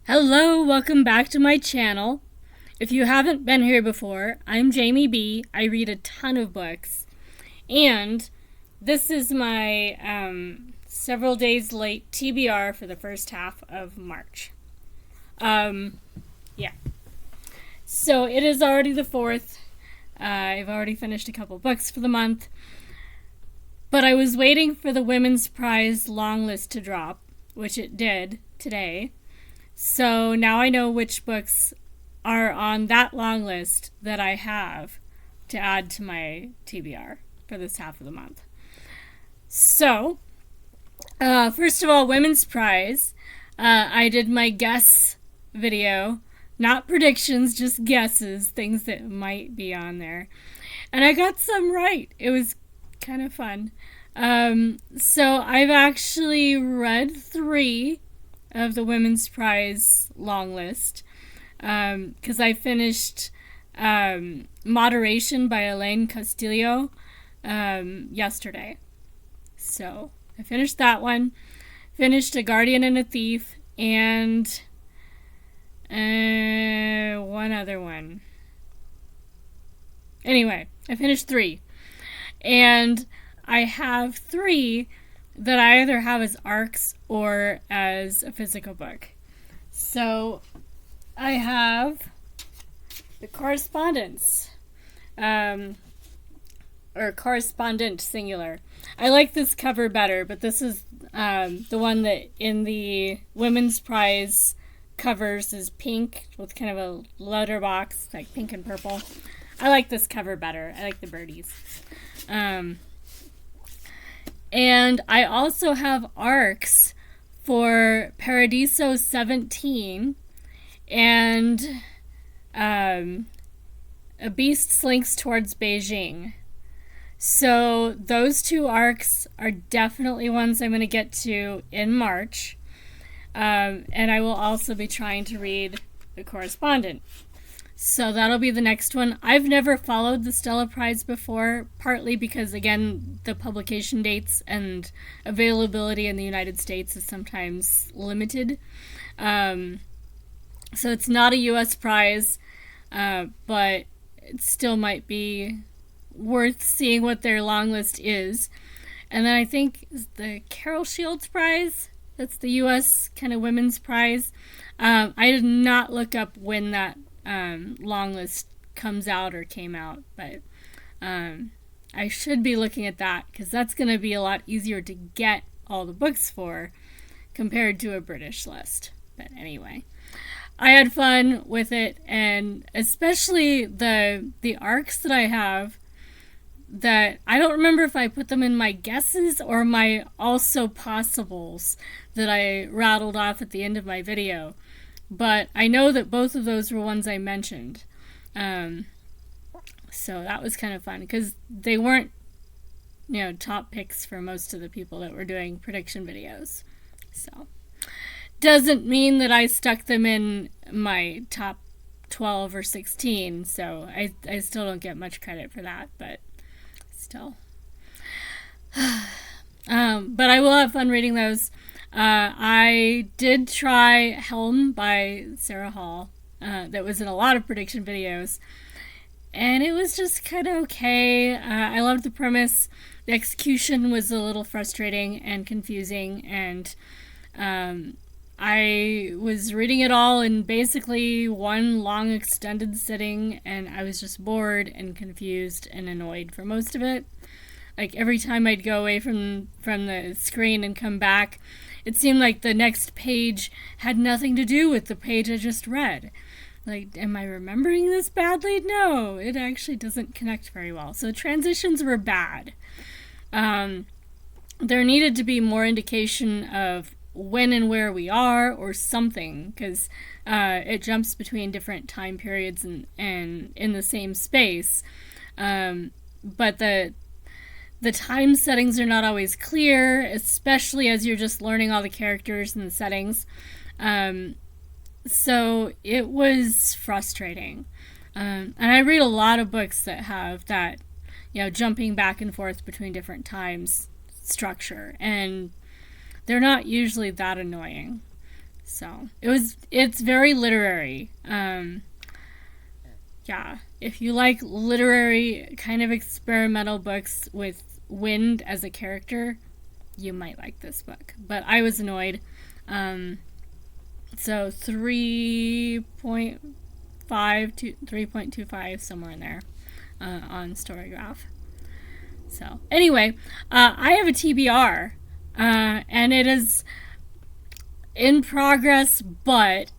Hello, welcome back to my channel. If you haven't been here before, I'm Jamie B. I read a ton of books. And this is my several days late TBR for the first half of March. Yeah. So it is already the 4th. I've already finished a couple books for the month. But I was waiting for the Women's Prize long list to drop, which it did today. So now I know which books are on that long list that I have to add to my TBR for this half of the month. So, first of all, Women's Prize. I did my guess video. Not predictions, just guesses, things that might be on there. And I got some right. It was kind of fun. So I've actually read 3 of the Women's Prize long list because I finished Moderation by Elaine Castillo yesterday. So I finished that one, finished A Guardian and a Thief, and one other one. Anyway, I finished 3. And I have 3 that I either have as arcs or as a physical book. So I have the Correspondence, or Correspondent singular. I like this cover better, but this is the one that in the Women's Prize covers is pink with kind of a letterbox, like pink and purple. I like this cover better. I like the birdies. And I also have arcs for Paradiso 17 and A Beast Slinks Towards Beijing. So those 2 arcs are definitely ones I'm going to get to in March. And I will also be trying to read The Correspondent. So that'll be the next one. I've never followed the Stella Prize before, partly because, again, the publication dates and availability in the United States is sometimes limited. So it's not a U.S. prize, but it still might be worth seeing what their long list is. And then I think the Carol Shields Prize, that's the U.S. kind of women's prize. I did not look up when that long list comes out or came out, but I should be looking at that because that's going to be a lot easier to get all the books for compared to a British list. But anyway, I had fun with it, and especially the arcs that I have that I don't remember if I put them in my guesses or my also possibles that I rattled off at the end of my video. But I know that both of those were ones I mentioned. So that was kind of fun because they weren't, top picks for most of the people that were doing prediction videos. So doesn't mean that I stuck them in my top 12 or 16. So I still don't get much credit for that, but still. But I will have fun reading those. I did try Helm by Sarah Hall. That was in a lot of prediction videos. And it was just kind of okay. I loved the premise. The execution was a little frustrating and confusing. And I was reading it all in basically one long extended sitting. And I was just bored and confused and annoyed for most of it. Like every time I'd go away from the screen and come back, it seemed like the next page had nothing to do with the page I just read. Like, am I remembering this badly? No, it actually doesn't connect very well. So transitions were bad. There needed to be more indication of when and where we are or something, because it jumps between different time periods and in the same space. But the time settings are not always clear, especially as you're just learning all the characters and the settings. So it was frustrating. And I read a lot of books that have that, jumping back and forth between different times structure. And they're not usually that annoying. So it's very literary. Yeah, if you like literary kind of experimental books with wind as a character, you might like this book. But I was annoyed. So 3.5 to 3.25, somewhere in there, on Storygraph. So anyway, I have a TBR, and it is in progress, but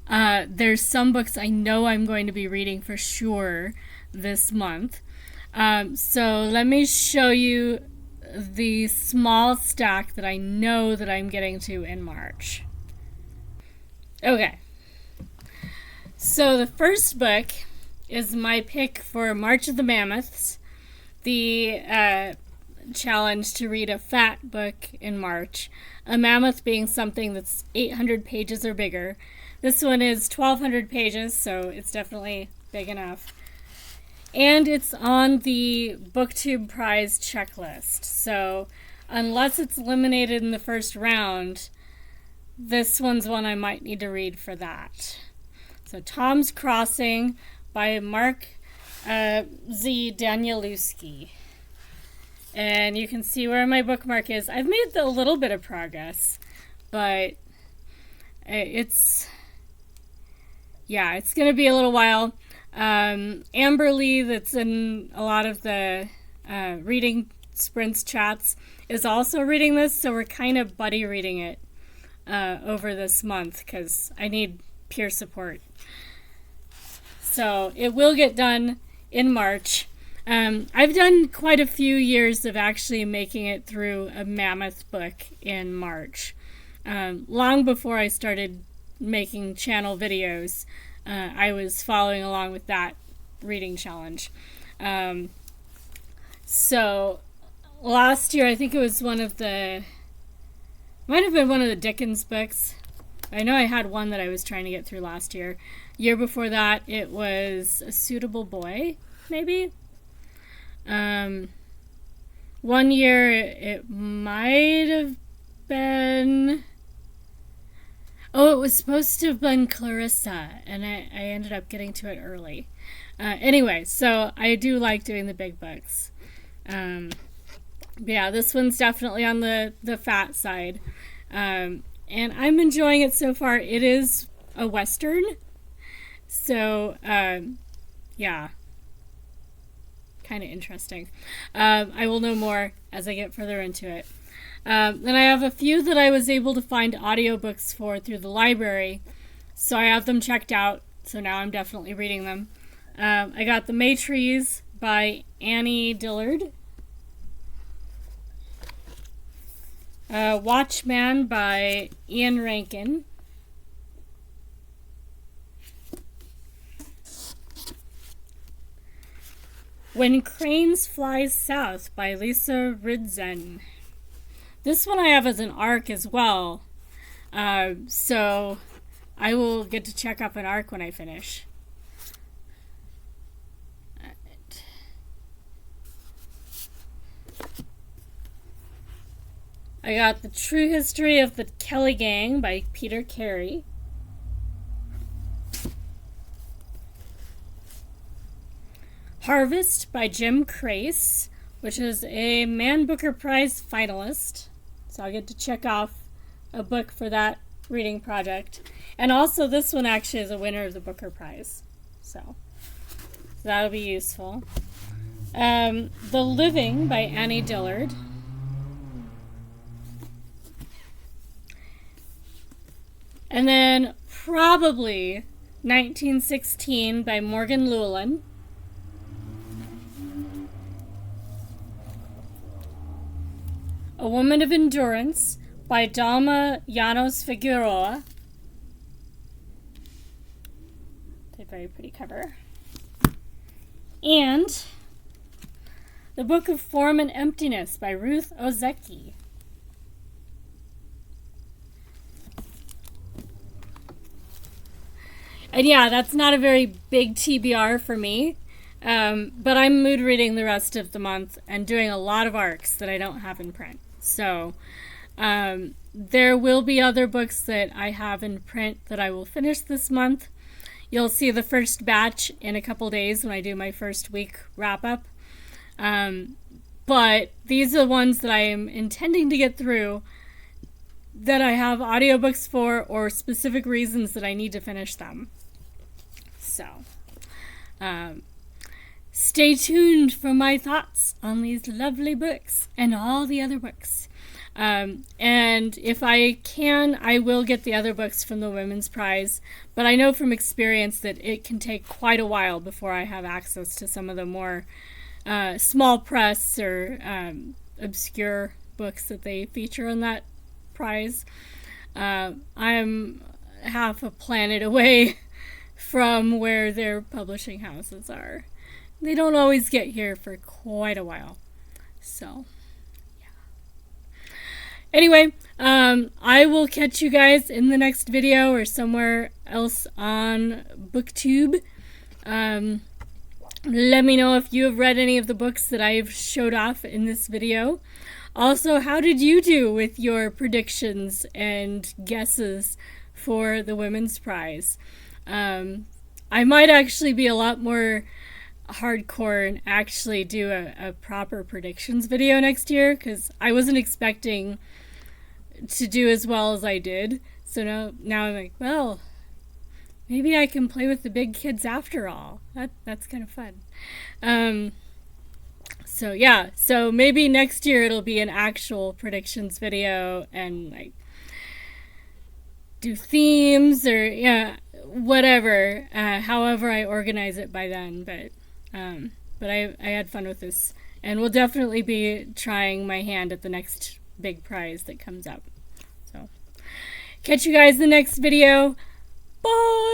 there's some books I know I'm going to be reading for sure this month. So let me show you the small stack that I know that I'm getting to in March. Okay. So the first book is my pick for March of the Mammoths, the challenge to read a fat book in March. A mammoth being something that's 800 pages or bigger. This one is 1,200 pages, so it's definitely big enough. And it's on the BookTube prize checklist. So unless it's eliminated in the first round, this one's one I might need to read for that. So Tom's Crossing by Mark Z. Danielewski. And you can see where my bookmark is. I've made a little bit of progress, but it's going to be a little while. Amber Lee, that's in a lot of the reading sprints chats, is also reading this, so we're kind of buddy reading it over this month because I need peer support. So it will get done in March. I've done quite a few years of actually making it through a mammoth book in March. Long before I started making channel videos, I was following along with that reading challenge. So last year, I think it was might have been one of the Dickens books. I know I had one that I was trying to get through last year. Year before that, it was A Suitable Boy, maybe? 1 year, it might have been... Oh, it was supposed to have been Clarissa, and I ended up getting to it early. Anyway, so I do like doing the big books. But yeah, this one's definitely on the fat side. And I'm enjoying it so far. It is a Western. So, yeah. Kind of interesting. I will know more as I get further into it. Then I have a few that I was able to find audiobooks for through the library. So I have them checked out. So now I'm definitely reading them. I got The Maytrees by Annie Dillard. Watchman by Ian Rankin. When Cranes Fly South by Lisa Ridzen. This one I have as an ARC as well. So I will get to check up an ARC when I finish. I got The True History of the Kelly Gang by Peter Carey. Harvest by Jim Crace, which is a Man Booker Prize finalist. So I'll get to check off a book for that reading project. And also this one actually is a winner of the Booker Prize. So that'll be useful. The Living by Annie Dillard. And then probably 1916 by Morgan Llewellyn. A Woman of Endurance by Dalma Llanos Figueroa. It's a very pretty cover. And The Book of Form and Emptiness by Ruth Ozeki. And yeah, that's not a very big TBR for me. But I'm mood reading the rest of the month and doing a lot of ARCs that I don't have in print. So there will be other books that I have in print that I will finish this month. You'll see the first batch in a couple days when I do my first week wrap up. But these are the ones that I am intending to get through, that I have audiobooks for, or specific reasons that I need to finish them. So, stay tuned for my thoughts on these lovely books and all the other books. And if I can, I will get the other books from the Women's Prize. But I know from experience that it can take quite a while before I have access to some of the more small press or obscure books that they feature on that prize. I'm half a planet away from where their publishing houses are. They don't always get here for quite a while. So, yeah. Anyway, I will catch you guys in the next video or somewhere else on BookTube. Let me know if you have read any of the books that I've showed off in this video. Also, how did you do with your predictions and guesses for the Women's Prize? I might actually be a lot more hardcore and actually do a proper predictions video next year, because I wasn't expecting to do as well as I did. So now I'm like, well, maybe I can play with the big kids after all. That's kind of fun. So yeah, so maybe next year it'll be an actual predictions video and like do themes or whatever, however I organize it by then. But I had fun with this, and we'll definitely be trying my hand at the next big prize that comes up. So catch you guys in the next video. Bye.